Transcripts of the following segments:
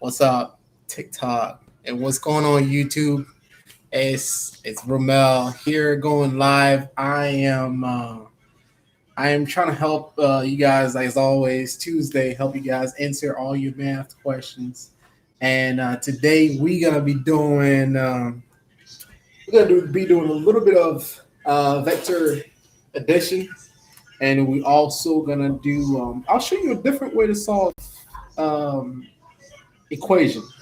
What's up, TikTok? And what's going on, YouTube? It's Romel here, going live. I am trying to help you guys, as always. Tuesday, help you guys answer all your math questions. And today be doing a little bit of vector addition, and we also gonna do. I'll show you a different way to solve um, equations,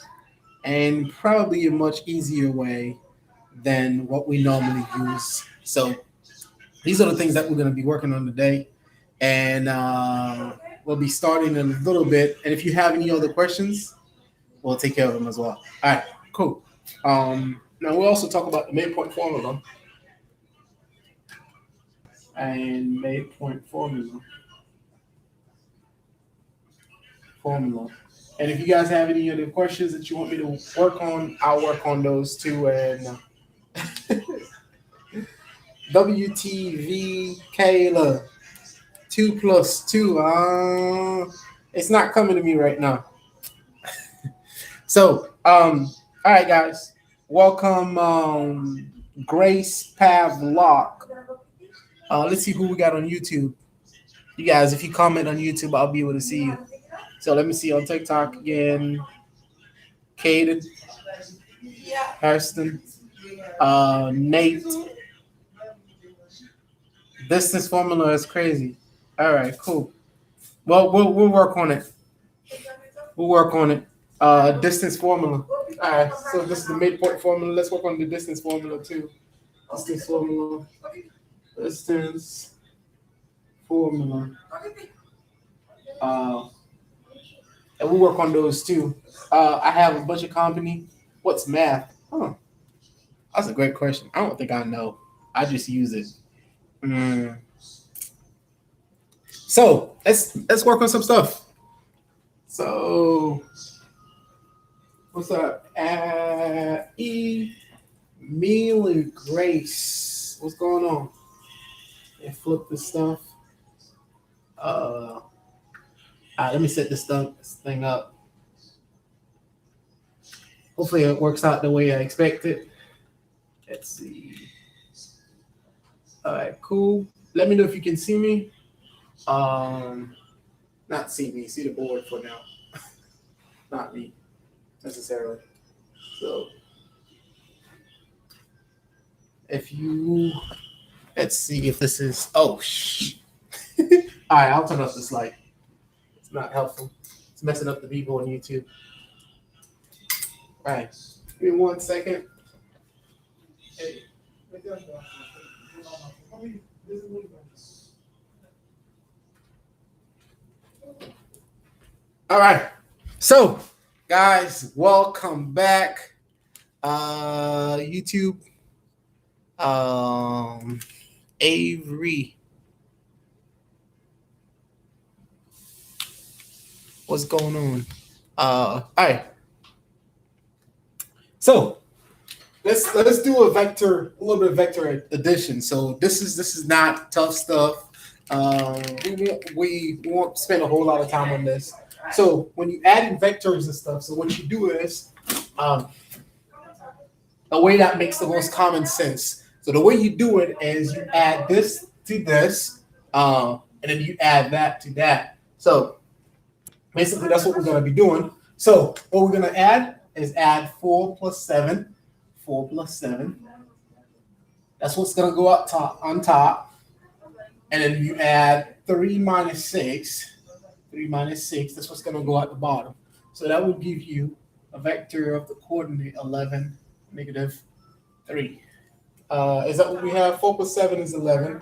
and probably a much easier way than what we normally use. So these are the things that we're going to be working on today, and we'll be starting in a little bit. And if you have any other questions, we'll take care of them as well. All right, cool. Now we'll also talk about the midpoint formula. And if you guys have any other questions that you want me to work on, I'll work on those too. And WTV Kayla, 2 plus 2. It's not coming to me right now. So, all right, guys, welcome, Grace Pavlock. Let's see who we got on YouTube. You guys, if you comment on YouTube, I'll be able to see you. So let me see on TikTok again. Caden, Hairston, Nate. Distance formula is crazy. All right, cool. Well, we'll work on it. We'll work on it. Distance formula. All right, so this is the midpoint formula. Let's work on the distance formula too. Distance formula. Distance formula. And we'll work on those too. I have a bunch of company. What's math? Huh. That's a great question. I don't think I know. I just use it. So let's work on some stuff. So what's up? Meal and Grace. What's going on? And flip this stuff. Let me set this thing up. Hopefully it works out the way I expected. Let's see. All right, cool. Let me know if you can see me. Not see me, see the board for now. Not me, necessarily. So let's see if this is, all right, I'll turn off this light. It's not helpful. It's messing up the people on YouTube. All right, give me 1 second. Hey. All right, so guys, welcome back. YouTube. Avery, what's going on? All right, so let's do a little bit of vector addition. So this is not tough stuff. We won't spend a whole lot of time on this. So when you add in vectors and stuff, so what you do is a way that makes the most common sense. So the way you do it is you add this to this, and then you add that to that. So basically that's what we're going to be doing. So what we're going to add is add 4 plus 7. 4 plus 7. That's what's going to go up top on top. And then you add 3 minus 6. 3 minus 6. That's what's going to go at the bottom. So that will give you a vector of the coordinate 11, negative 3. Is that what we have? 4 plus 7 is 11.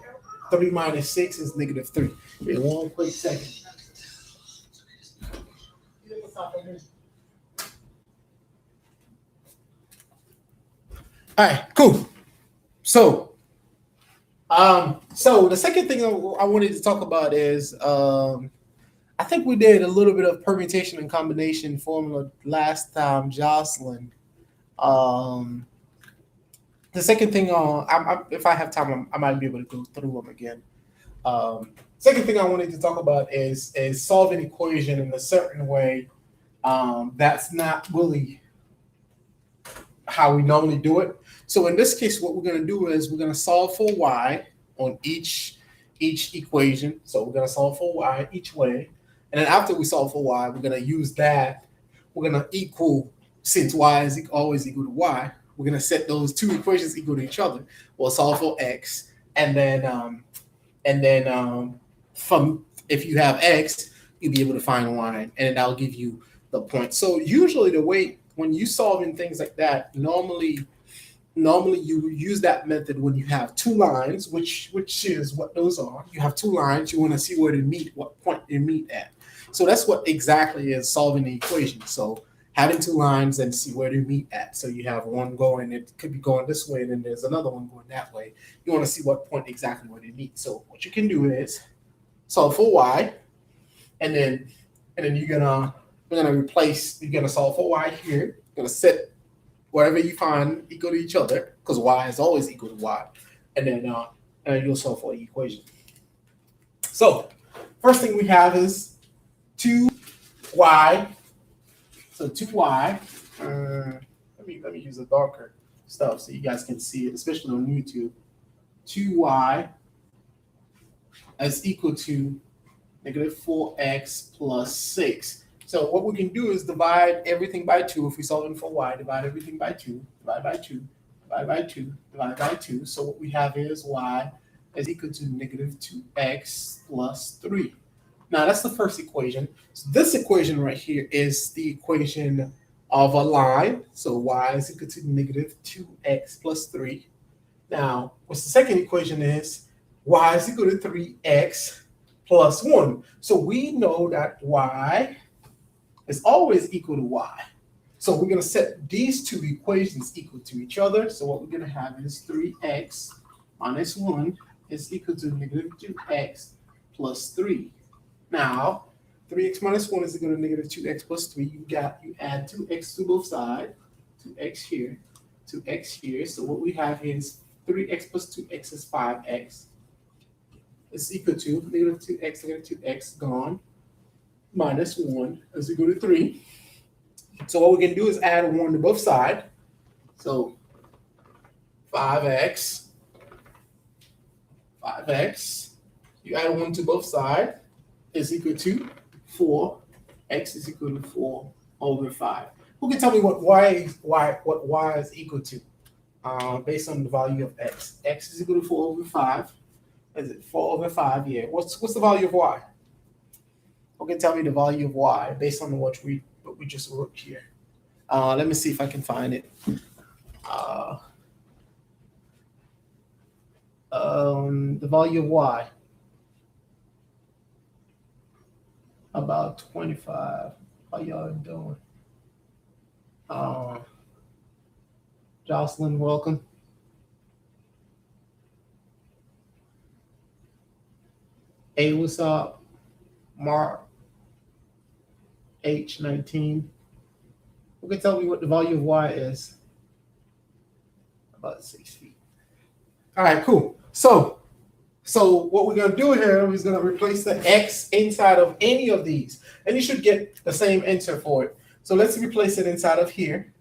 3 minus 6 is negative 3. Wait 1 quick second. All right, cool. So the second thing I wanted to talk about is I think we did a little bit of permutation and combination formula last time, Jocelyn. The second thing, if I have time, I might be able to go through them again. Second thing I wanted to talk about is solve an equation in a certain way That's not really how we normally do it. So in this case, what we're going to do is we're going to solve for y on each equation. So we're going to solve for y each way. And then after we solve for y, we're going to use that. We're going to equal, since y is always equal to y, we're going to set those two equations equal to each other. We'll solve for x. And then from, if you have x, you'll be able to find y. And that'll give you the point. So usually the way, when you solving things like that, normally you use that method when you have two lines, which is what those are. You have two lines, you want to see where they meet, what point they meet at. So that's what exactly is solving the equation. So having two lines and see where they meet at. So you have one going, it could be going this way, and then there's another one going that way. You want to see what point exactly where they meet. So what you can do is solve for y, and then we're gonna replace, you're gonna solve for y here. You're gonna set whatever you find equal to each other, because y is always equal to y, and then you'll solve for the equation. So first thing we have is 2y. So 2y. Let me use a darker stuff so you guys can see it, especially on YouTube. 2y is equal to negative 4x plus 6. So what we can do is divide everything by 2. If we're solving for y, divide everything by 2, divide by 2, divide by 2, divide by 2. So what we have is y is equal to negative 2x plus 3. Now that's the first equation. So this equation right here is the equation of a line. So y is equal to negative 2x plus 3. Now, what's the second equation is y is equal to 3x plus 1. So we know that y is always equal to y. So we're going to set these two equations equal to each other. So what we're going to have is 3x minus 1 is equal to negative 2x plus 3. Now, 3x minus 1 is equal to negative 2x plus 3. You add 2x to both sides, 2x here, 2x here. So what we have is 3x plus 2x is 5x. It's equal to negative 2x gone, minus 1 is equal to 3. So what we can do is add 1 to both sides. So 5x, you add 1 to both sides is equal to 4. X is equal to 4 over 5. Who can tell me what y is equal to based on the value of x? X is equal to 4 over 5. Is it 4 over 5? Yeah. What's the value of y? Who can tell me the value of y based on what we just wrote here? Let me see if I can find it. The value of y, about 25. How y'all doing? Jocelyn, welcome. Hey, what's up? Mark H19. Who can tell me what the value of y is? About 6 feet. All right, cool. So what we're gonna do here is gonna replace the x inside of any of these, and you should get the same answer for it. So let's replace it inside of here.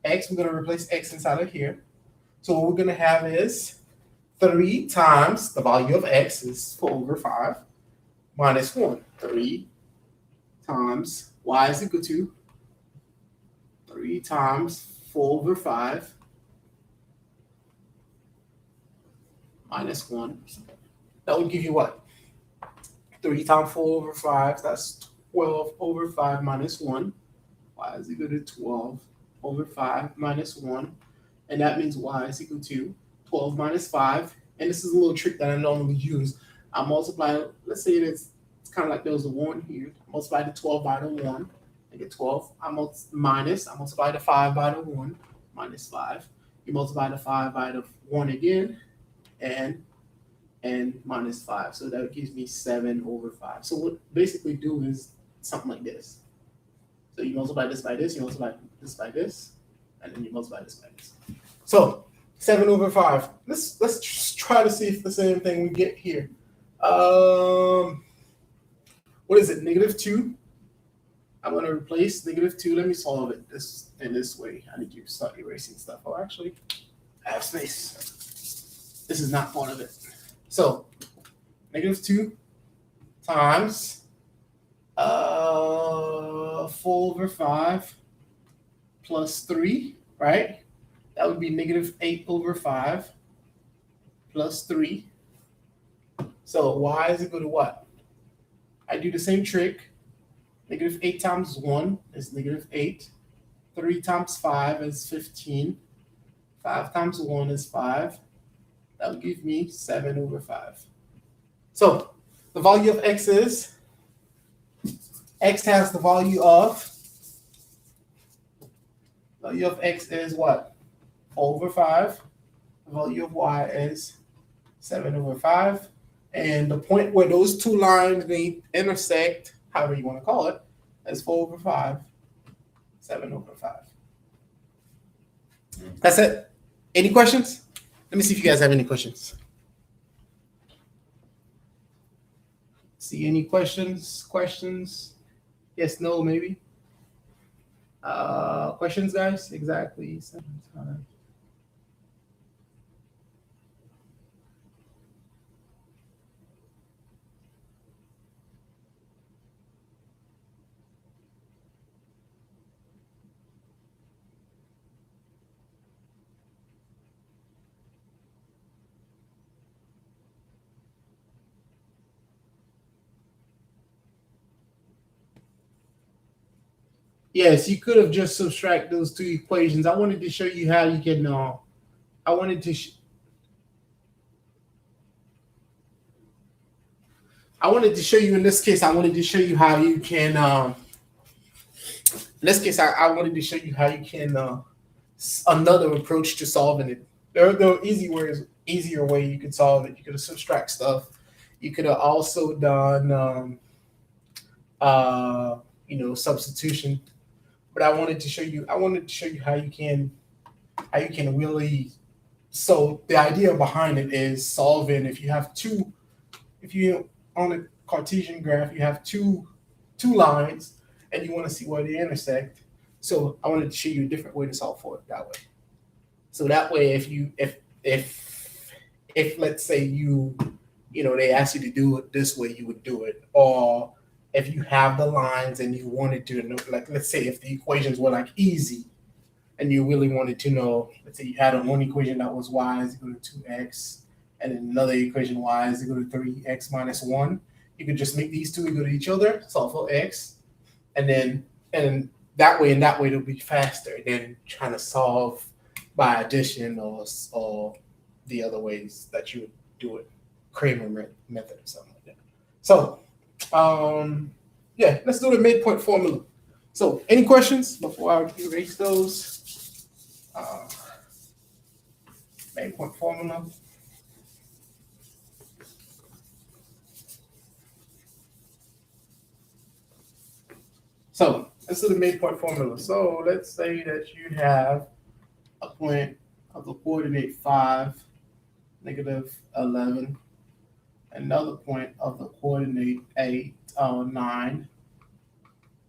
X, we're gonna replace x inside of here. So what we're gonna have is 3 times the value of x is 4 over 5 minus 1. 3 times y is equal to 3 times 4 over 5 minus 1. That would give you what? 3 times 4 over 5, that's 12 over 5 minus 1. Y is equal to 12 over 5 minus 1. And that means y is equal to 12 minus 5. And this is a little trick that I normally use. I multiply, let's say it's kind of like there was a 1 here. I multiply the 12 by the 1. I get 12. I multiply the 5 by the 1, minus 5. You multiply the 5 by the 1 again, and minus 5. So that gives me 7 over 5. So what basically do is something like this. So you multiply this by this, you multiply this by this, and then you multiply this by this. So 7 over 5. Let's just try to see if the same thing we get here. What is it? Negative 2 I'm going to replace -2. Let me solve it this way. I need to start erasing stuff. Oh, actually, I have space. This is not part of it. So -2 times 4/5 plus 3, right? That would be -8/5 plus 3. So y is equal to what? I do the same trick. -8 times 1 is -8. 3 times 5 is 15. 5 times 1 is 5. That will give me 7/5. So the value of x is, x has the value of x is what? 4/5. The value of y is 7/5. And the point where those two lines may intersect, however you want to call it, is 4/5, 7/5. That's it. Any questions? Let me see if you guys have any questions. See any questions? Questions? Yes, no, maybe. Questions, guys? Exactly 7 times. Yes, you could have just subtract those two equations. I wanted to show you how you can. I wanted to. I wanted to show you in this case. I wanted to show you how you can. In this case, I wanted to show you how you can. Another approach to solving it. There are easier way you could solve it. You could have subtract stuff. You could have also done, substitution. But I wanted to show you how you can really. So the idea behind it is solving. If you on a Cartesian graph, you have two lines, and you want to see where they intersect. So I wanted to show you a different way to solve for it that way. So that way, if let's say they ask you to do it this way, you would do it. Or if you have the lines and you wanted to, like, let's say if the equations were like easy, and you really wanted to know, let's say you had one equation that was y is equal to 2x, and then another equation y is equal to 3x minus 1. You could just make these two equal to each other, solve for x, and that way it'll be faster than trying to solve by addition or the other ways that you would do it, Kramer method or something like that. So, let's do the midpoint formula. So, any questions before I erase those? Midpoint formula. So let's do the midpoint formula. So let's say that you have a point of the coordinate 5, -11, another point of the coordinate 8, 9,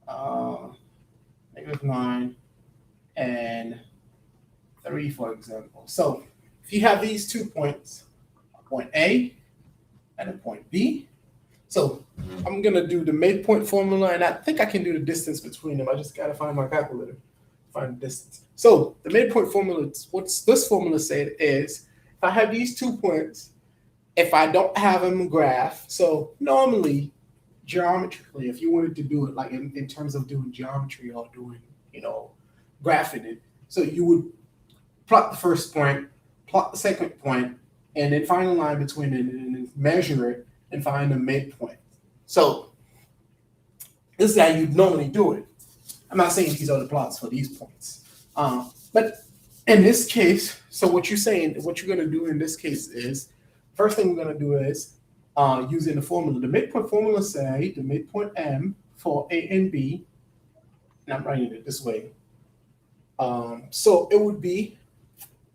-9, and 3, for example. So if you have these 2 points, a point A and a point B. So I'm going to do the midpoint formula, and I think I can do the distance between them. I just got to find my calculator, find the distance. So the midpoint formula, what's this formula said is, if I have these 2 points, if I don't have them graph, so normally, geometrically, if you wanted to do it like in terms of doing geometry or doing, graphing it, so you would plot the first point, plot the second point, and then find a line between it and measure it and find the midpoint. So this is how you normally do it. I'm not saying these are the plots for these points. But in this case, so what you're going to do in this case is, first thing we're going to do is using the formula. The midpoint formula say the midpoint M for A and B, and I'm writing it this way. So it would be,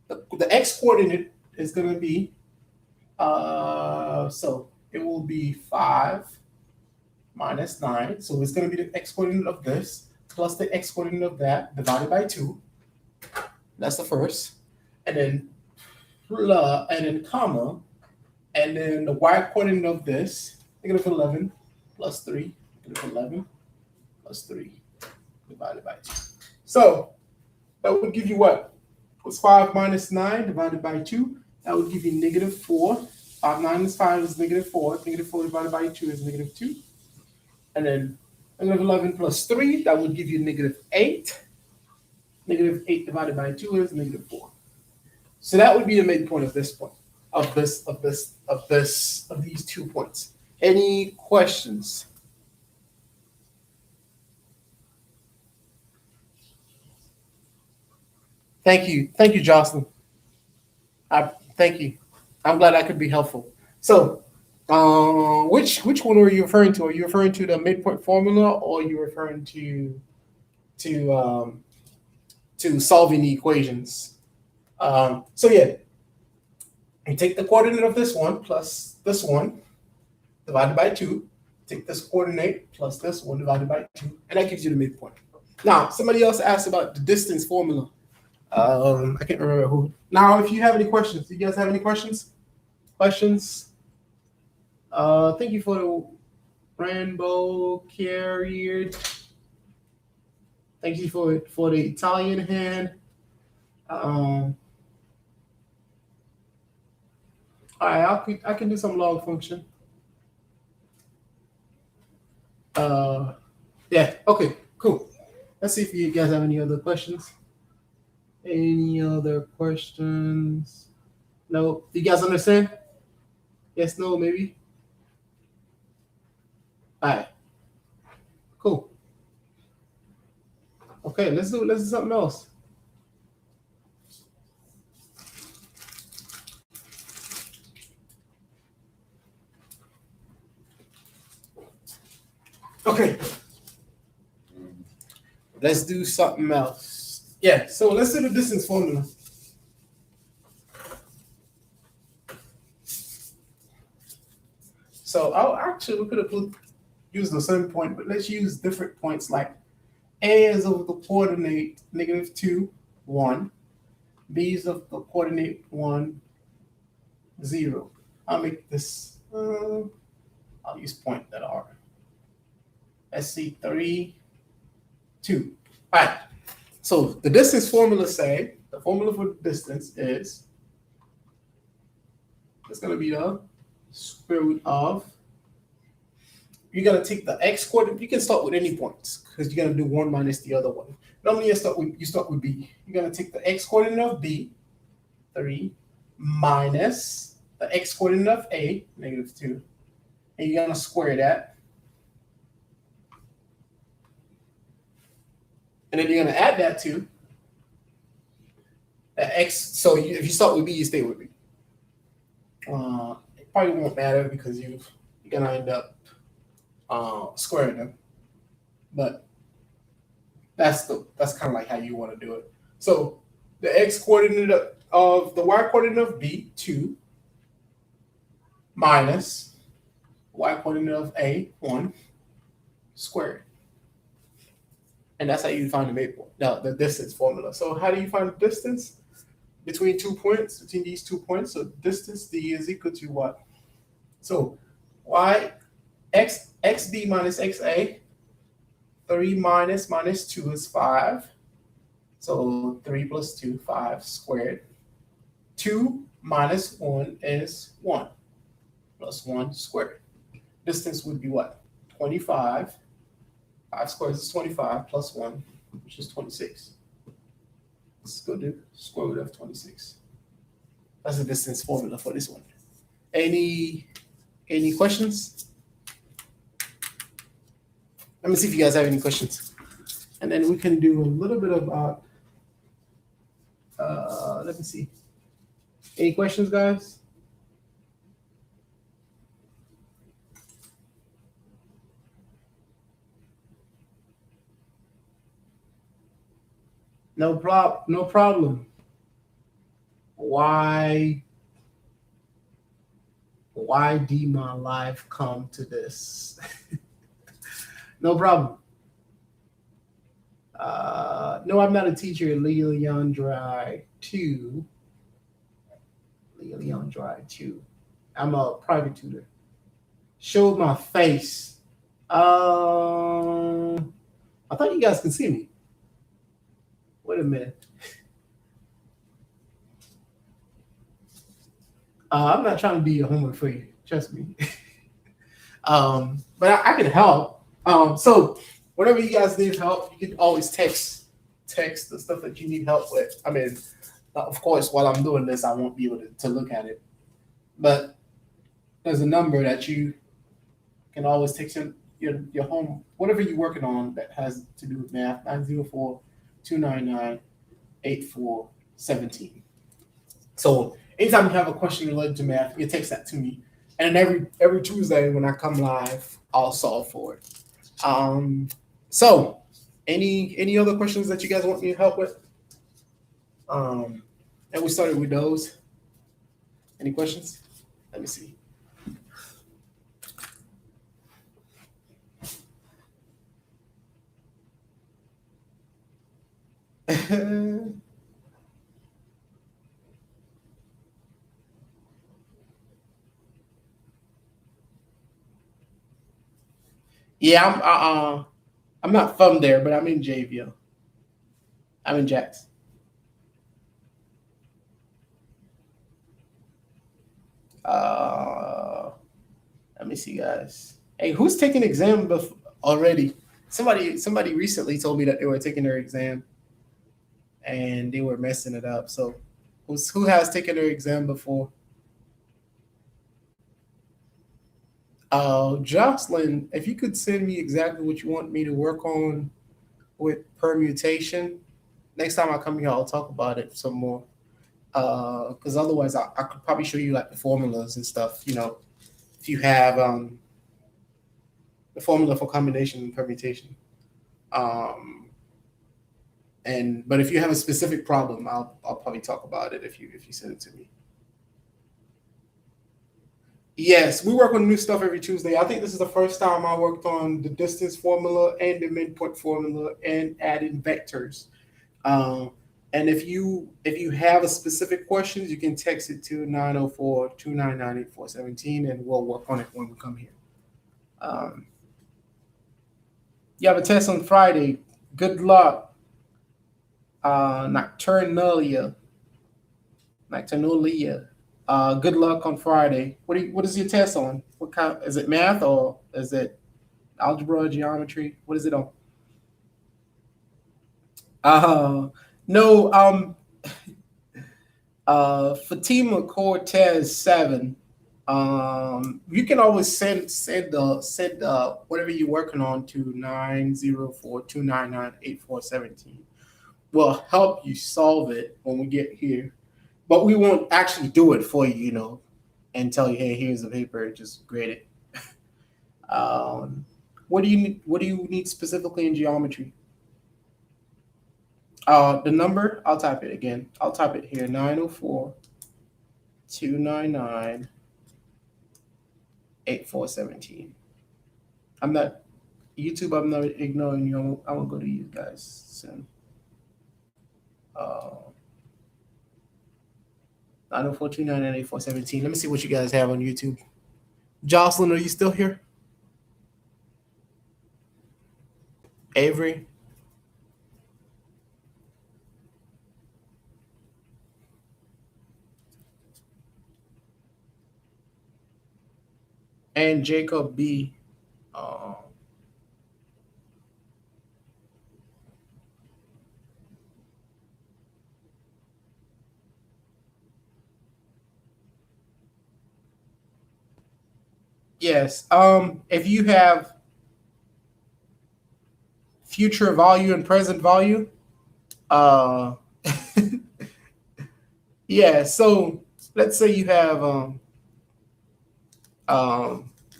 the x coordinate is going to be, so it will be 5 minus 9. So it's going to be the x coordinate of this plus the x coordinate of that divided by 2. That's the first. And then comma, and then the y coordinate of this, negative 11 plus 3, negative 11 plus 3 divided by 2. So that would give you what? What's 5 minus 9 divided by 2? That would give you negative 4. 5 minus 5 is negative 4. Negative 4 divided by 2 is negative 2. And then negative 11 plus 3, that would give you negative 8. Negative 8 divided by 2 is negative 4. So that would be the midpoint of this point, of these 2 points. Any questions? Thank you, Jocelyn. Thank you. I'm glad I could be helpful. So, which one were you referring to? Are you referring to the midpoint formula, or are you referring to solving the equations? So yeah, you take the coordinate of this one plus this one divided by 2. Take this coordinate plus this one divided by 2, and that gives you the midpoint. Now, somebody else asked about the distance formula. I can't remember who. Now, if you have any questions, do you guys have any questions? Thank you for the rainbow carrier. Thank you for the Italian hand. All right, I can do some log function. Yeah, okay, cool. Let's see if you guys have any other questions. Any other questions? No? Do you guys understand? Yes, no, maybe? All right, cool. Okay, let's do something else. Okay. Let's do something else. Yeah, so let's do the distance formula. So we could have used the same point, but let's use different points. Like A is of the coordinate negative 2, 1. B is of the coordinate 1, 0. I'll make this, I'll use point that are. Let's see, 3, 2. All right. So the distance formula the formula for distance is, it's going to be the square root of, you're going to take the x coordinate. You can start with any points because you're going to do one minus the other one. Normally you start with B. You're going to take the x coordinate of B, 3, minus the x coordinate of A, negative 2. And you're going to square that. And then you're going to add that to the x. So if you start with B, you stay with B. It probably won't matter because you're going to end up squaring them. But that's kind of like how you want to do it. So the x coordinate of the y coordinate of B, 2, minus y coordinate of A, 1, squared. And that's how you find the midpoint. Now, the distance formula. So how do you find the distance between 2 points, between these 2 points? So distance D is equal to what? So xd minus xa, 3 minus 2 is 5. So 3 plus 2, 5 squared. 2 minus 1 is 1 plus 1 squared. Distance would be what? 25. 5 squared is 25 plus 1, which is 26. Let's go to square root of 26. That's the distance formula for this one. Any questions? Let me see if you guys have any questions. And then we can do a little bit about, let me see. Any questions, guys? No problem. Why did my life come to this? No problem. No, I'm not a teacher. Leandri 2. Leandri 2. I'm a private tutor. Showed my face. I thought you guys could see me. Wait a minute. I'm not trying to be a homework for you. Trust me. But I can help. So whenever you guys need help, you can always text the stuff that you need help with. I mean, of course, while I'm doing this, I won't be able to look at it. But there's a number that you can always text your home, whatever you're working on that has to do with math, 904-299-8417. So anytime you have a question related to math, you text that to me. And every Tuesday when I come live, I'll solve for it. So any other questions that you guys want me to help with? And we started with those. Any questions? Let me see. Yeah, I'm not from there, but I'm in Jayville. I'm in Jax. Let me see, guys. Hey, who's taking exam already? Somebody recently told me that they were taking their exam and they were messing it up. So, who has taken their exam before? Jocelyn, if you could send me exactly what you want me to work on with permutation, next time I come here, I'll talk about it some more. Because otherwise, I could probably show you like the formulas and stuff. You know, if you have the formula for combination and permutation. But if you have a specific problem, I'll probably talk about it if you send it to me. Yes, we work on new stuff every Tuesday. I think this is the first time I worked on the distance formula and the midpoint formula and adding vectors. And if you have a specific questions, you can text it to 904-299-8417 and we'll work on it when we come here. You have a test on Friday. Good luck. Nocturnalia. Good luck on Friday. What is your test on? What kind? Is it math or is it algebra, geometry? What is it on? No. Fatima Cortez 7. You can always send whatever you're working on to 904-299-8417. We'll help you solve it when we get here. But we won't actually do it for you, and tell you, hey, here's the paper, just grade it. What do you need specifically in geometry? The number, I'll type it again. I'll type it here, 904-299-8417. I'm not ignoring you. I will go to you guys soon. 904-299-8417. Let me see what you guys have on YouTube. Jocelyn, are you still here? Avery? And Jacob B. Yes. If you have future value and present value, yeah. So let's say you have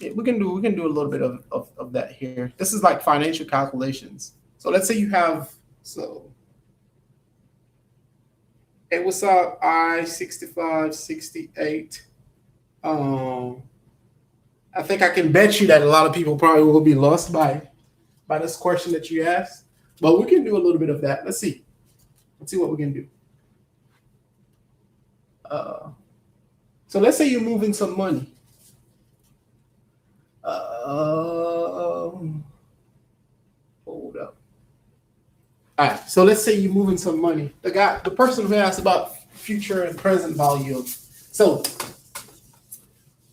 we can do a little bit of that here. This is like financial calculations. So let's say you have it was I-65, 68. I think I can bet you that a lot of people probably will be lost by by this question that you asked? But we can do a little bit of that. Let's see. Let's see what we can do. So let's say you're moving some money. Hold up. All right. So let's say you're moving some money. The person who asked about future and present value. So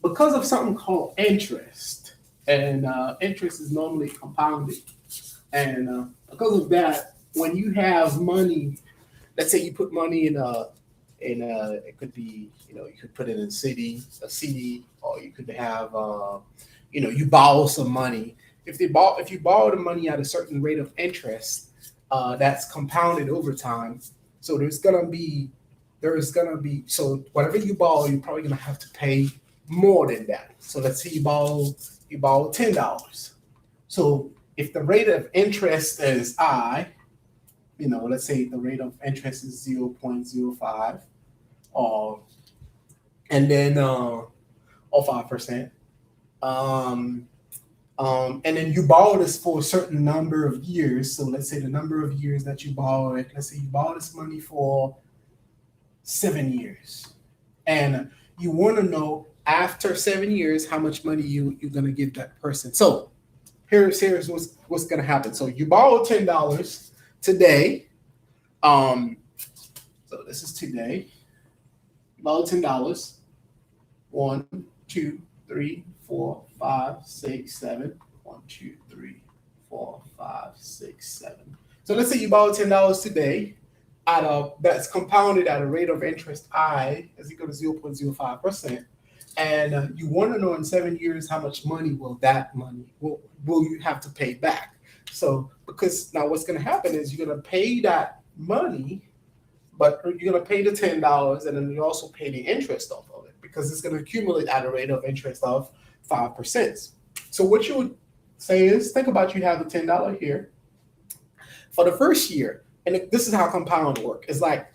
because of something called interest, and interest is normally compounded, and because of that, when you have money, let's say you put money in it could be, you could put it in a CD, or you could have you borrow some money. If you borrow the money at a certain rate of interest, that's compounded over time. So there's gonna be so whatever you borrow, you're probably gonna have to pay more than that. So let's say you borrow $10. So if the rate of interest is I, let's say the rate of interest is 0.05, and then or 5%. And then you borrow this for a certain number of years. So let's say the number of years that you borrow it, let's say you borrow this money for 7 years. And you want to know after 7 years how much money you're going to give that person. So here's what's going to happen. So you borrow $10 today. So this is today. You borrow $10. 1, 2, 3, 4, 5, 6, 7. 1, 2, 3, 4, 5, 6, 7. So let's say you borrow $10 today. That's compounded at a rate of interest I is equal to 0.05%, and you want to know in 7 years how much money will you have to pay back. So because now what's going to happen is you're going to pay that money, but you're going to pay the $10, and then you also pay the interest off of it because it's going to accumulate at a rate of interest of 5%. So what you would say is, think about, you have the $10 here for the first year. And this is how compound work. It's like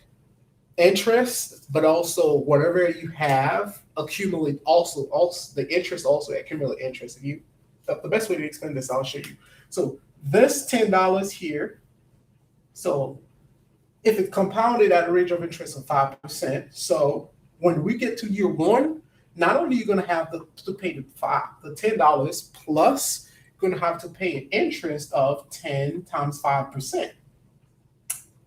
interest, but also whatever you have accumulate also the interest also accumulate interest. The best way to explain this, I'll show you. So this $10 here, so if it compounded at a rate of interest of 5%, so when we get to year one, not only are you going to have to pay the $10 plus, you're going to have to pay an interest of 10 times 5%.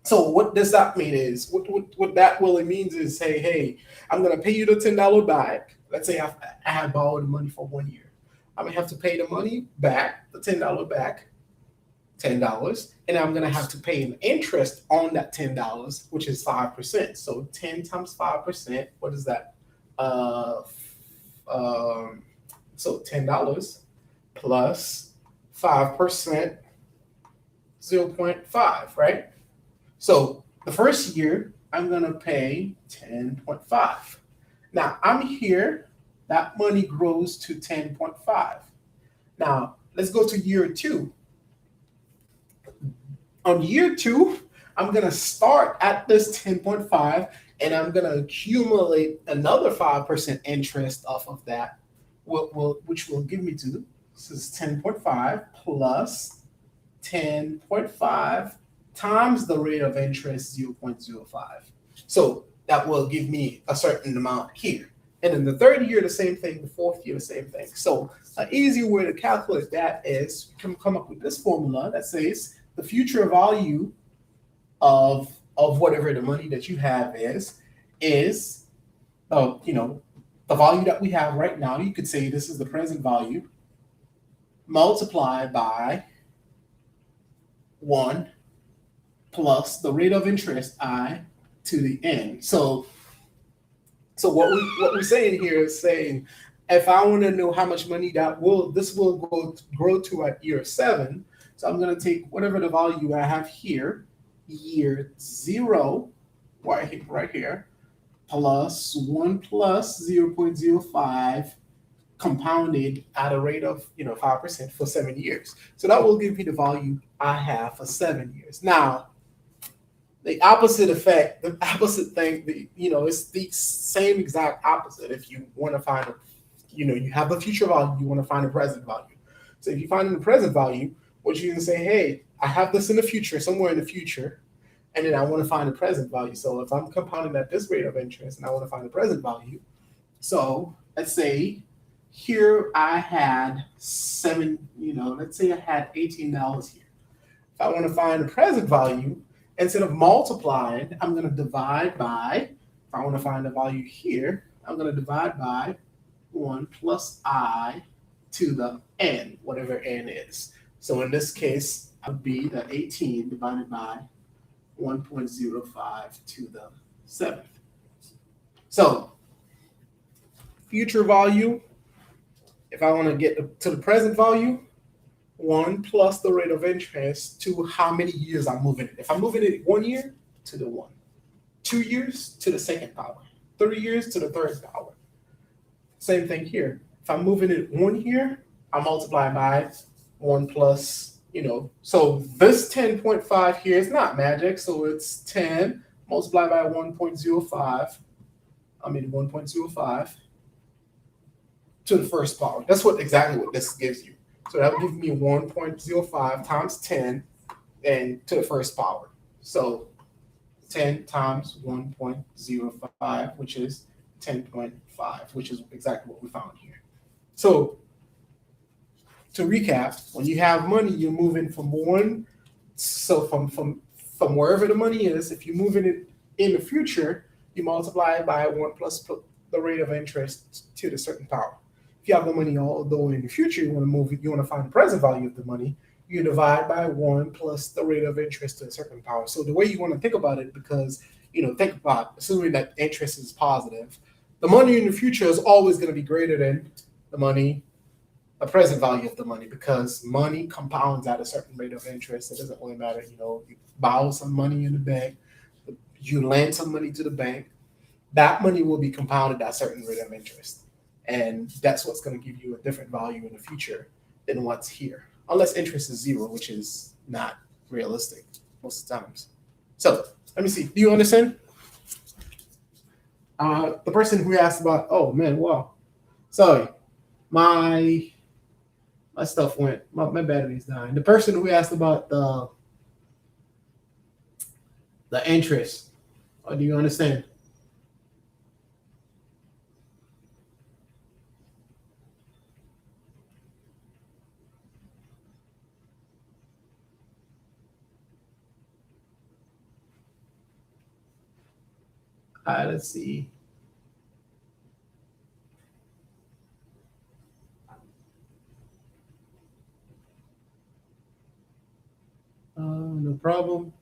So what does that mean is, what that really means is, hey, I'm going to pay you the $10 back. Let's say I have borrowed the money for 1 year. I'm going to have to pay the money back, the $10 back, $10, and I'm going to have to pay an interest on that $10, which is 5%. So 10 times 5%, what is that? So $10 plus 5%, 0.5, right? So the first year, I'm going to pay 10.5. Now, I'm here. That money grows to 10.5. Now, let's go to year two. On year two, I'm going to start at this 10.5, and I'm going to accumulate another 5% interest off of that, which will give me to, this is 10.5 plus 10.5 times the rate of interest 0.05. So that will give me a certain amount here. And in the third year, the same thing. The fourth year, the same thing. So an easy way to calculate that is you can come up with this formula that says the future value of whatever the money that you have is the value that we have right now. You could say this is the present value multiplied by 1 plus the rate of interest I to the n. So what we're saying here is saying, if I want to know how much money this will grow to at year 7, so I'm going to take whatever the value I have here, year 0, right here, plus 1 plus 0.05 compounded at a rate of 5% for 7 years. So that will give me the value I have for 7 years. Now, the opposite effect, the opposite thing, it's the same exact opposite. If you want to find, you have a future value, you want to find a present value. So if you find the present value, What you can say, hey, I have this in the future, somewhere in the future, and then I want to find the present value. So if I'm compounding at this rate of interest and I want to find the present value, so let's say here I had let's say I had $18 here. If I want to find the present value, instead of multiplying, I'm going to divide by, if I want to find the value here, I'm going to divide by 1 plus I to the n, whatever n is. So in this case, it would be the 18 divided by 1.05 to the 7th. So future value, if I want to get to the present value, 1 plus the rate of interest to how many years I'm moving it. If I'm moving it 1 year, to the 1. 2 years, to the second power. 3 years, to the third power. Same thing here. If I'm moving it 1 year, I multiply by 1 plus, so this 10.5 here is not magic. So it's 10 multiplied by 1.05. 1.05 to the first power. That's exactly what this gives you. So that would give me 1.05 times 10 and to the first power. So 10 times 1.05, which is 10.5, which is exactly what we found here. So to recap, when you have money, you're moving from wherever the money is. If you're moving it in the future, you multiply by 1 plus the rate of interest to the certain power. If you have the money, although in the future you want to find the present value of the money, you divide by 1 plus the rate of interest to a certain power. So the way you want to think about it, because think about assuming that interest is positive, the money in the future is always going to be greater than the present value of the money, because money compounds at a certain rate of interest. It doesn't really matter, you borrow some money in the bank, you lend some money to the bank, that money will be compounded at a certain rate of interest. And that's what's going to give you a different value in the future than what's here. Unless interest is zero, which is not realistic most of the times. So let me see. Do you understand? The person who asked about, oh man, wow. Sorry. My stuff went, my battery's dying. The person who asked about the interest, do you understand? Let's see. No problem.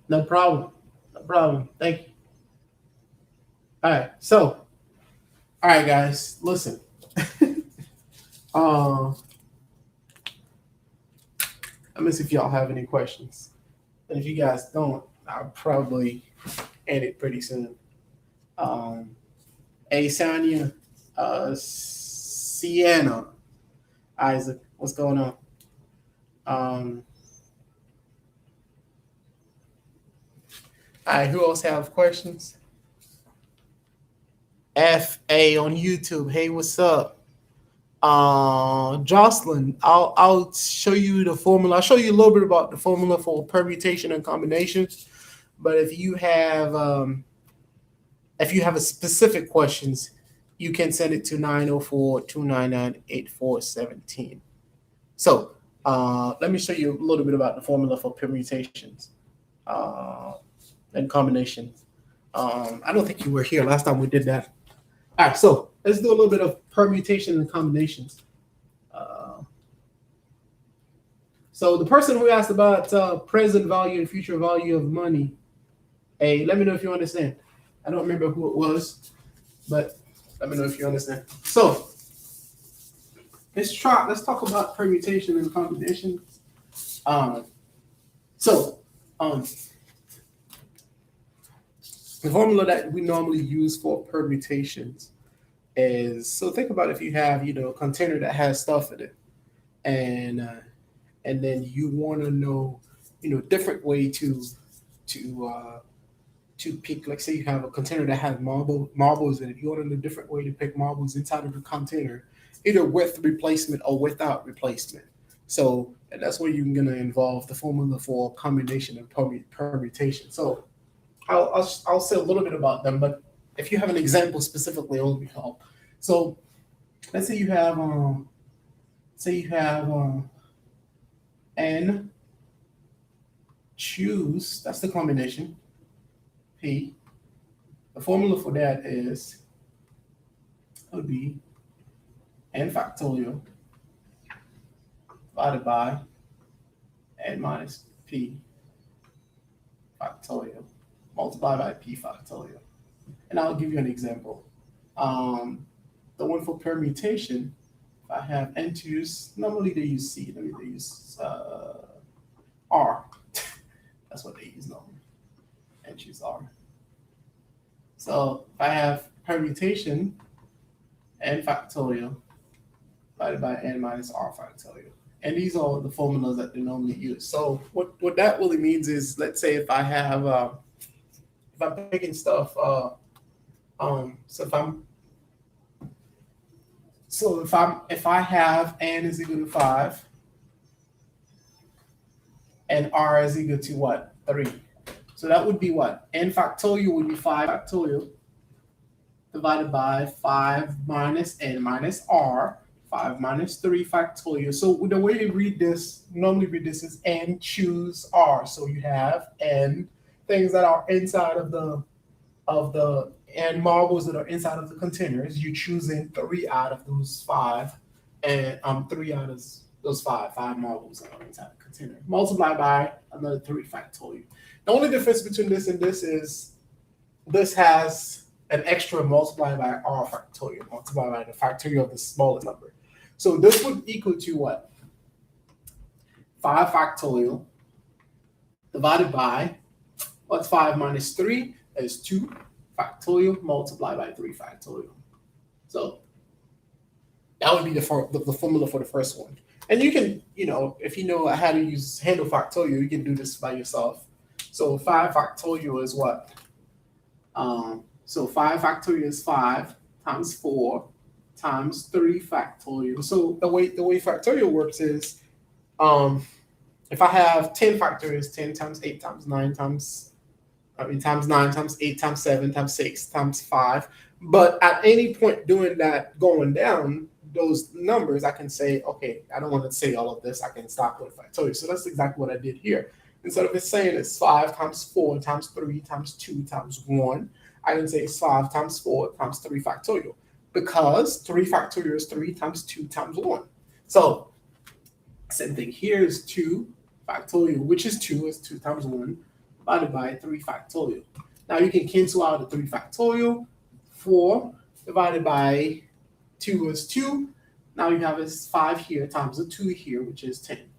No problem. No problem. Thank you. All right. So, all right, guys, listen. Let me see if y'all have any questions. And if you guys don't, I'll probably end it pretty soon. Asania, Sienna, Isaac, what's going on? All right, who else have questions? FA on YouTube. Hey, what's up? Jocelyn, I'll show you the formula. I'll show you a little bit about the formula for permutation and combinations. But if you have a specific questions, you can send it to 904-299-8417. So let me show you a little bit about the formula for permutations and combinations. I don't think you were here last time we did that. All right, so let's do a little bit of permutation and combinations. So the person who asked about present value and future value of money, hey, let me know if you understand. I don't remember who it was, but let me know if you understand. So let's talk about permutation and combination. The formula that we normally use for permutations is, so think about if you have, a container that has stuff in it, and then you want to know, different way to to pick, like say you have a container that has marbles in it, you want to know a different way to pick marbles inside of the container, either with replacement or without replacement. So and that's where you're going to involve the formula for combination and permutation. So I'll say a little bit about them, but if you have an example specifically, it will be help. So let's say you have n choose, that's the combination, p. The formula for that would be n factorial divided by n minus p factorial multiplied by p factorial. And I'll give you an example. The one for permutation, if I have n choose, normally they use C, they use R. That's what they use normally. N choose R. So if I have permutation n factorial divided by n minus r factorial. And these are the formulas that they normally use. So what that really means is, let's say if I have, if I'm picking stuff, if I have n is equal to 5 and r is equal to what? 3. So that would be what? N factorial would be 5 factorial divided by 5 minus n minus r, 5 minus 3 factorial. So the way you read this, normally read this is n choose r. So you have n things that are inside of the n marbles that are inside of the containers. You're choosing 3 out of those 5, and 3 out of those 5 marbles that are inside the container. Multiply by another 3 factorial. The only difference between this and this is this has an extra multiplied by r factorial, multiplied by the factorial of the smallest number. So this would equal to what? 5 factorial divided by, what's 5 minus 3 is 2 factorial multiplied by 3 factorial. So that would be the formula for the first one. And you can, if you know how to handle factorial, you can do this by yourself. So 5 factorial is what? So 5 factorial is 5 times 4 times 3 factorial. So the way factorial works is, if I have 10 factorial is 10 times 8 times 9 times 9 times 8 times 7 times 6 times 5. But at any point doing that, going down those numbers, I can say, okay, I don't want to say all of this. I can stop with factorial. So that's exactly what I did here. Instead of it saying it's 5 times 4 times 3 times 2 times 1, I can say it's 5 times 4 times 3 factorial, because 3 factorial is 3 times 2 times 1. So same thing here is 2 factorial, which is 2 times 1, divided by 3 factorial. Now you can cancel out the 3 factorial. 4 divided by 2 is 2. Now you have is 5 here times a 2 here, which is 10.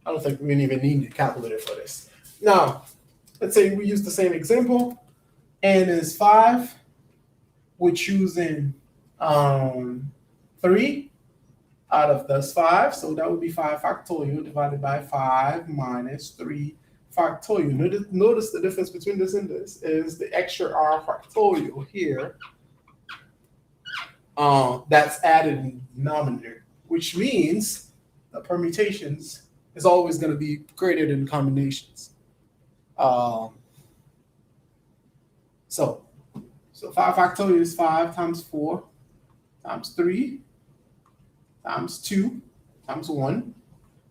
I don't think we even need a calculator for this. Now, let's say we use the same example. N is 5. We're choosing 3 out of this 5. So that would be 5 factorial divided by 5 minus 3 factorial. Notice the difference between this and this is the extra r factorial here. That's added in denominator, which means the permutations is always going to be greater than combinations. So 5 factorial is 5 times 4 times 3 times 2 times 1.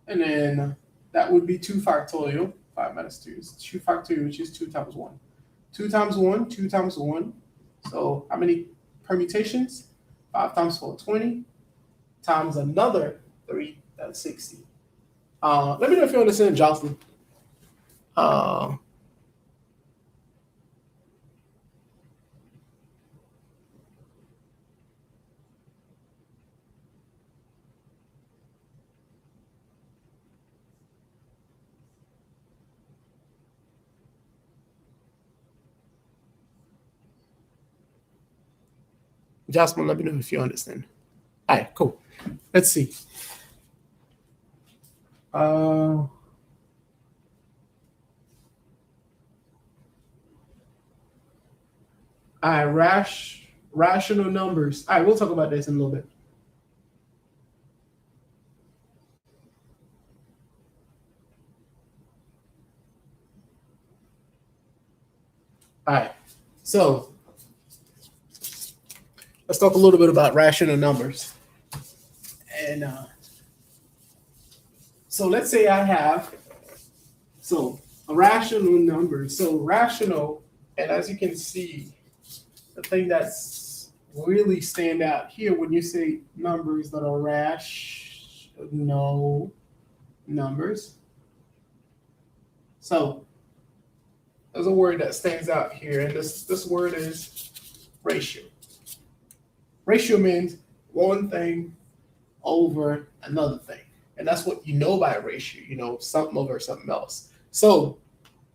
And then that would be 2 factorial. 5 minus 2 is 2 factorial, which is 2 times 1. 2 times 1, 2 times 1. So how many permutations? 5 times 4, 20. Times another 3, that's 60. Let me know if you understand, Jocelyn. Jasmine, let me know if you understand. All right, cool. Let's see. All right, rational numbers. All right, we'll talk about this in a little bit. All right, so let's talk a little bit about rational numbers. And so let's say I have a rational number. So rational, and as you can see, the thing that's really stand out here when you say numbers that are rational numbers. So there's a word that stands out here, and this word is ratio. Ratio means one thing over another thing. And that's what you know by a ratio, something over something else. So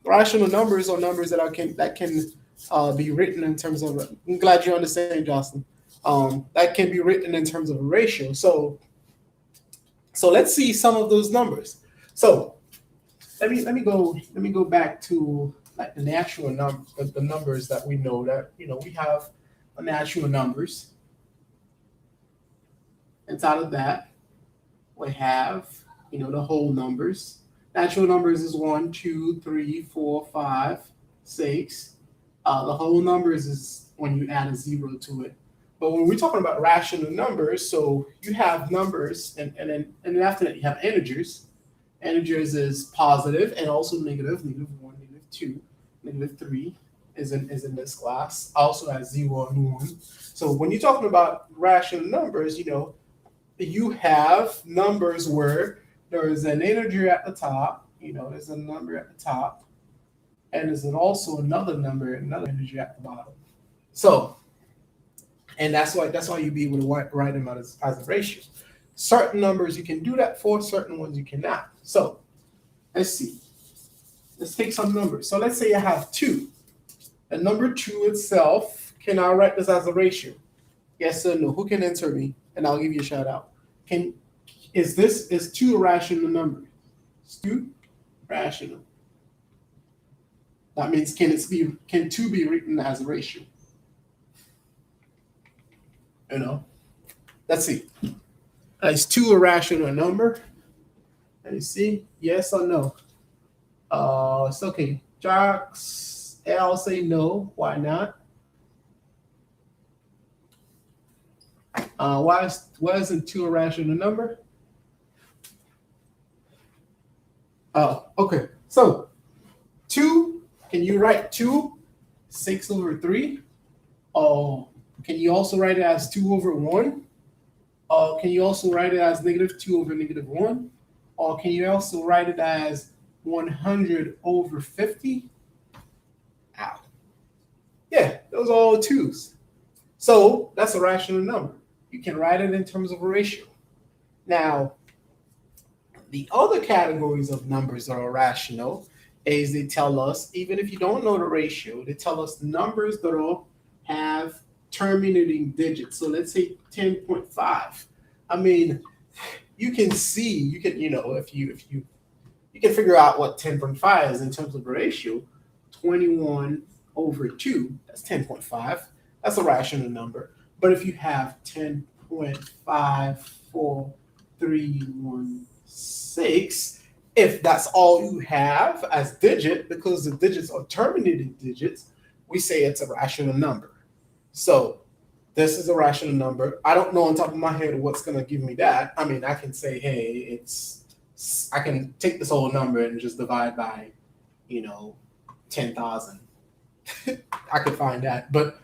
rational numbers are numbers that can be written in terms of. I'm glad you understand, Jocelyn. That can be written in terms of a ratio. So let's see some of those numbers. So let me go back to like the natural number, the numbers that we know that we have natural numbers. Inside of that, we have the whole numbers. Natural numbers is 1, 2, 3, 4, 5, 6. The whole numbers is when you add a 0 to it. But when we're talking about rational numbers, so you have numbers, and then after that you have integers. Integers is positive and also negative. -1, -2, -3 is in this class. Also has 0 and 1. So when you're talking about rational numbers, you have numbers where there is an integer at the top, there's a number at the top, and there's also another integer at the bottom. So, and that's why you'd be able to write them out as a ratio. Certain numbers you can do that for, certain ones you cannot. So, let's see. Let's take some numbers. So let's say I have 2. The number 2 itself, can I write this as a ratio? Yes or no? Who can answer me? And I'll give you a shout out. Is 2 a rational number? Is 2 rational? That means can 2 be written as a ratio? Let's see. Is 2 a rational number? Let me see. Yes or no? It's okay. Jocks, I'll say no. Why not? Why isn't 2 a rational number? Oh, okay. So 2, can you write 2 6/3? Oh, can you also write it as 2/1? Can you also write it as -2/-1? Or can you also write it as 100/50? Ow. Yeah, those are all 2's. So that's a rational number. You can write it in terms of a ratio. Now, the other categories of numbers that are rational is they tell us, even if you don't know the ratio, they tell us numbers that all have terminating digits. So let's say 10.5. I mean, you can see, if you can figure out what 10.5 is in terms of a ratio. 21/2, that's 10.5. That's a rational number. But if you have 10.54316, if that's all you have as digit, because the digits are terminating digits, we say it's a rational number. So this is a rational number. I don't know on top of my head what's going to give me that. I mean, I can say, hey, I can take this whole number and just divide by, 10,000. I could find that. But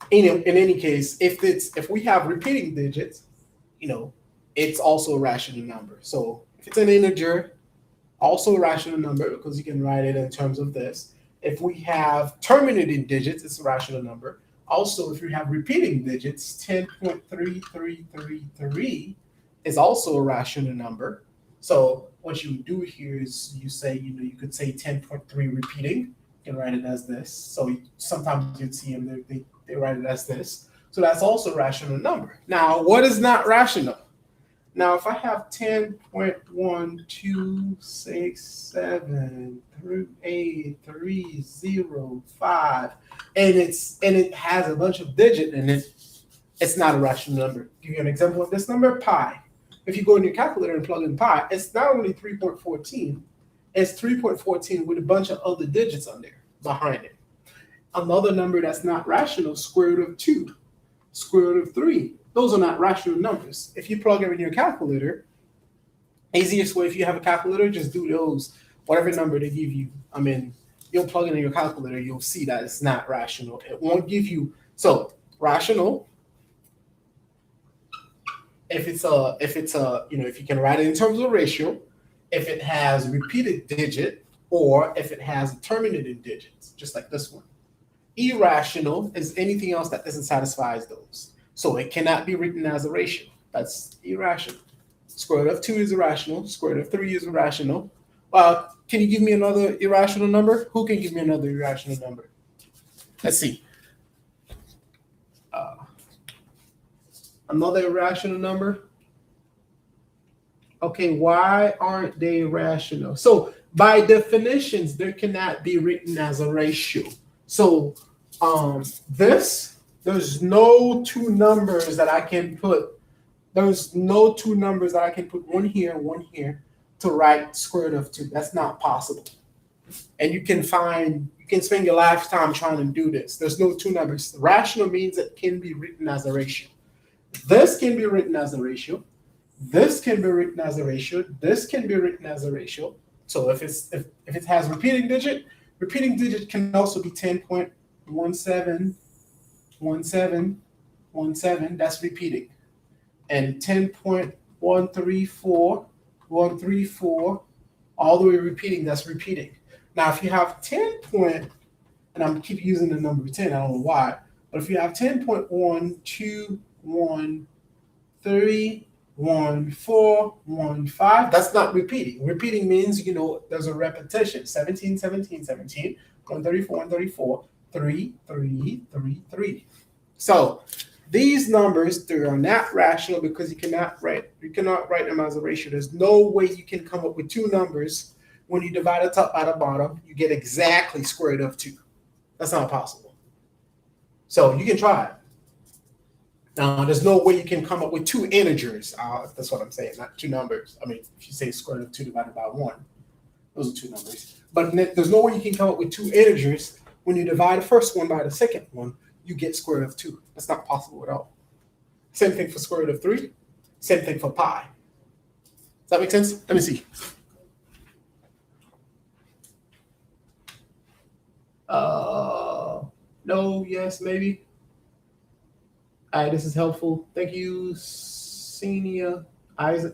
in any case, if we have repeating digits, it's also a rational number. So if it's an integer, also a rational number because you can write it in terms of this. If we have terminating digits, it's a rational number. Also, if you have repeating digits, 10.3333 is also a rational number. So what you do here is you say, you could say 10.3 repeating. You can write it as this. So sometimes you'd see them, they write it as this. So that's also a rational number. Now, what is not rational? Now, if I have 10.12673A305 and it has a bunch of digits in it, it's not a rational number. Give you an example of this number, pi. If you go in your calculator and plug in pi, it's not only 3.14, it's 3.14 with a bunch of other digits on there behind it. Another number that's not rational, square root of 2, square root of 3. Those are not rational numbers. If you plug it in your calculator, easiest way, if you have a calculator, just do those, whatever number they give you. I mean, you'll plug it in your calculator, you'll see that it's not rational. It won't give you, so rational, if it's a, if you can write it in terms of ratio, if it has repeated digit, or if it has terminated digits, just like this one. Irrational is anything else that doesn't satisfy those. So it cannot be written as a ratio. That's irrational. Square root of 2 is irrational. Square root of 3 is irrational. Can you give me another irrational number? Who can give me another irrational number? Let's see. Another irrational number. Okay, why aren't they rational? So by definitions, there cannot be written as a ratio. So there's no two numbers that I can put. There's no two numbers that I can put one here to write square root of 2. That's not possible. And you can spend your lifetime trying to do this. There's no two numbers. Rational means it can be written as a ratio. This can be written as a ratio. This can be written as a ratio. This can be written as a ratio. So if it has repeating digit can also be 10.171717. That's repeating. And 10.134, all the way repeating, that's repeating. Now, if you have 10 point, and I'm keep using the number 10, I don't know why, but if you have 10.121311415, that's not repeating. Repeating means, there's a repetition. 17, 17, 17, 134, 134, 3, 3, 3, 3. So these numbers, they are not rational because you cannot write them as a ratio. There's no way you can come up with two numbers. When you divide the top by the bottom, you get exactly square root of 2. That's not possible. So you can try it. Now, there's no way you can come up with two integers. That's what I'm saying, not two numbers. I mean, if you say square root of 2 divided by 1, those are two numbers. But there's no way you can come up with two integers. When you divide the first one by the second one, you get square root of 2. That's not possible at all. Same thing for square root of 3. Same thing for pi. Does that make sense? Let me see. No, yes, maybe. All right, this is helpful. Thank you, Senior Isaac.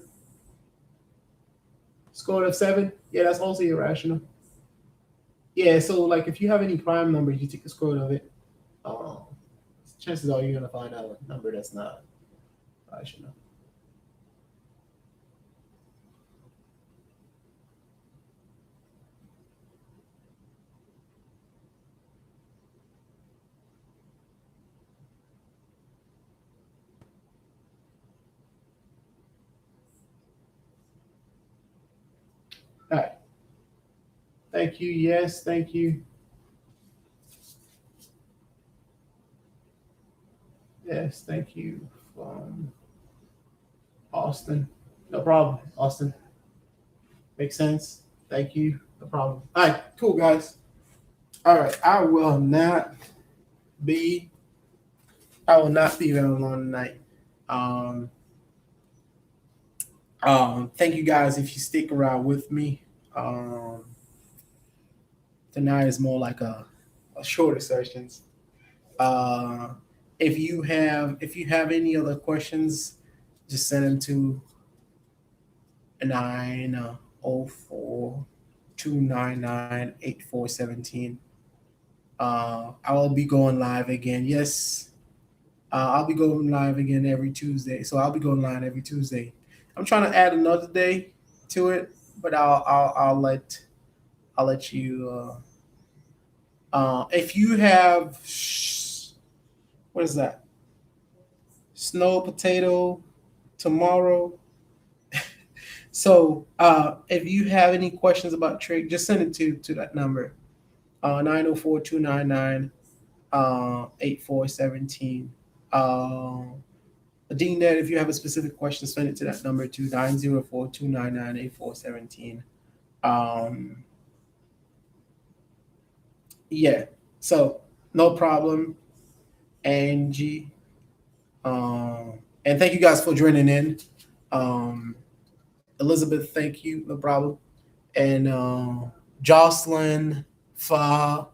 Square root of 7. Yeah, that's also irrational. Yeah, so like if you have any prime numbers, you take the square root of it. Chances are you're going to find out a number that's not rational. All right. Thank you. Yes, thank you. Yes, thank you from Austin. No problem, Austin. Makes sense. Thank you. No problem. All right, cool, guys. All right, I will not be very long tonight. Thank you guys if you stick around with me. Tonight is more like a shorter sessions. If you have any other questions, just send them to 904-299-8417. I will be going live again. Yes, I'll be going live again every Tuesday. So I'll be going live every Tuesday. I'm trying to add another day to it, but I'll let you. If you have, what is that? Snow potato tomorrow. So if you have any questions about trig, just send it to that number, 904-299 8417. Dean, that if you have a specific question, send it to that number to 904-299-8417. Um, yeah, so no problem, Angie. And thank you guys for joining in. Um, Elizabeth, thank you, no problem. And Jocelyn, Fa,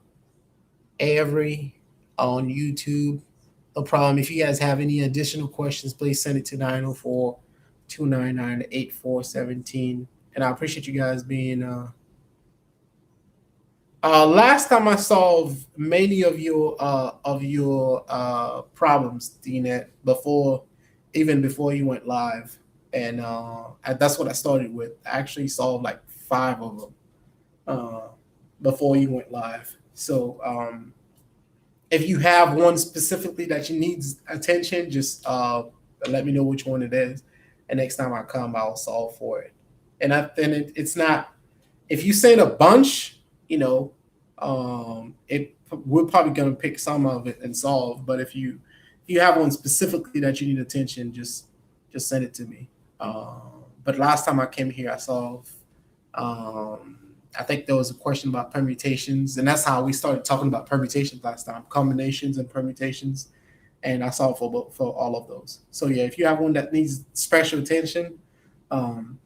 Avery on YouTube. No problem. If you guys have any additional questions, please send it to 904-299-8417. And I appreciate you guys being last time I solved many of your problems, DNet, before even before you went live. And that's what I started with. I actually solved like 5 of them uh, before you went live. So if you have one specifically that you need attention, just let me know which one it is. And next time I come, I'll solve for it. And it's not, if you send a bunch, we're probably gonna pick some of it and solve. But if you have one specifically that you need attention, just send it to me. But last time I came here, I solved. I think there was a question about permutations, and that's how we started talking about permutations last time, combinations and permutations, and I solved for all of those. So yeah, if you have one that needs special attention, um,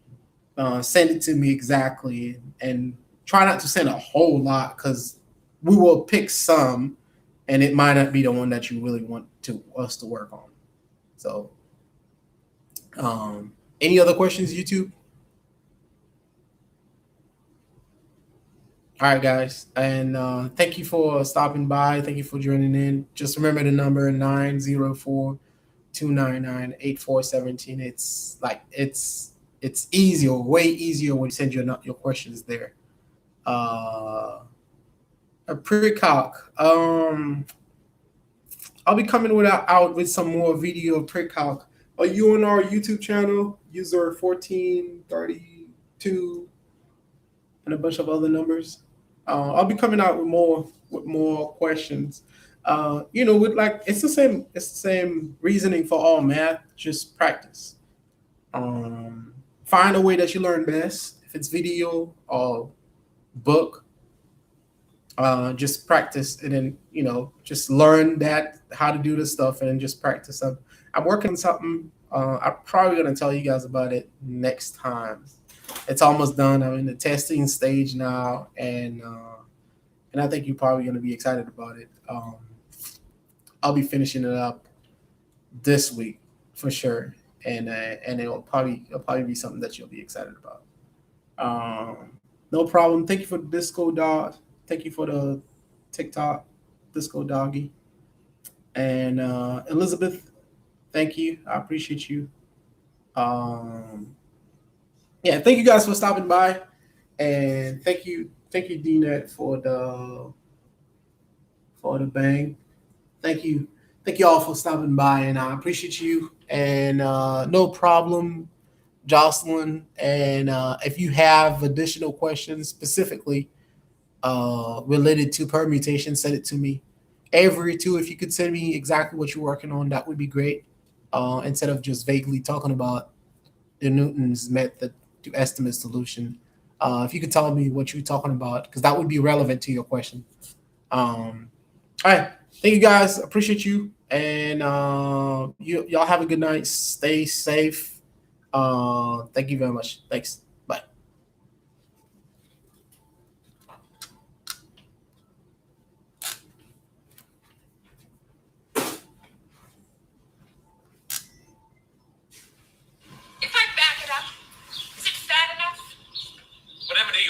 send it to me exactly, and try not to send a whole lot because we will pick some, and it might not be the one that you really want to us to work on. So, any other questions, YouTube? All right, guys, and thank you for stopping by. Thank you for joining in. Just remember the number 904-299-8417. It's easier, way easier when you send your questions there. A pre-calc. I'll be coming out with some more video of pre-calc. Are you on our YouTube channel? User 1432 and a bunch of other numbers. I'll be coming out with more questions. With like it's the same reasoning for all math, just practice. Find a way that you learn best. If it's video or book, just practice and then just learn that how to do this stuff and then just practice them. I'm working on something. I'm probably gonna tell you guys about it next time. It's almost done. I'm in the testing stage now, and I think you're probably gonna be excited about it. I'll be finishing it up this week for sure, and it'll probably be something that you'll be excited about. No problem. Thank you for the disco dog. Thank you for the TikTok disco doggy. And Elizabeth, thank you. I appreciate you. Yeah, thank you guys for stopping by, and thank you, DNet, for the bang. Thank you all for stopping by, and I appreciate you. And no problem, Jocelyn. And if you have additional questions specifically related to permutation, send it to me. Avery, too, if you could send me exactly what you're working on, that would be great. Instead of just vaguely talking about the Newton's method to estimate solution. If you could tell me what you're talking about, because that would be relevant to your question. All right. Thank you guys. Appreciate you. And y'all have a good night. Stay safe. Thank you very much. Thanks.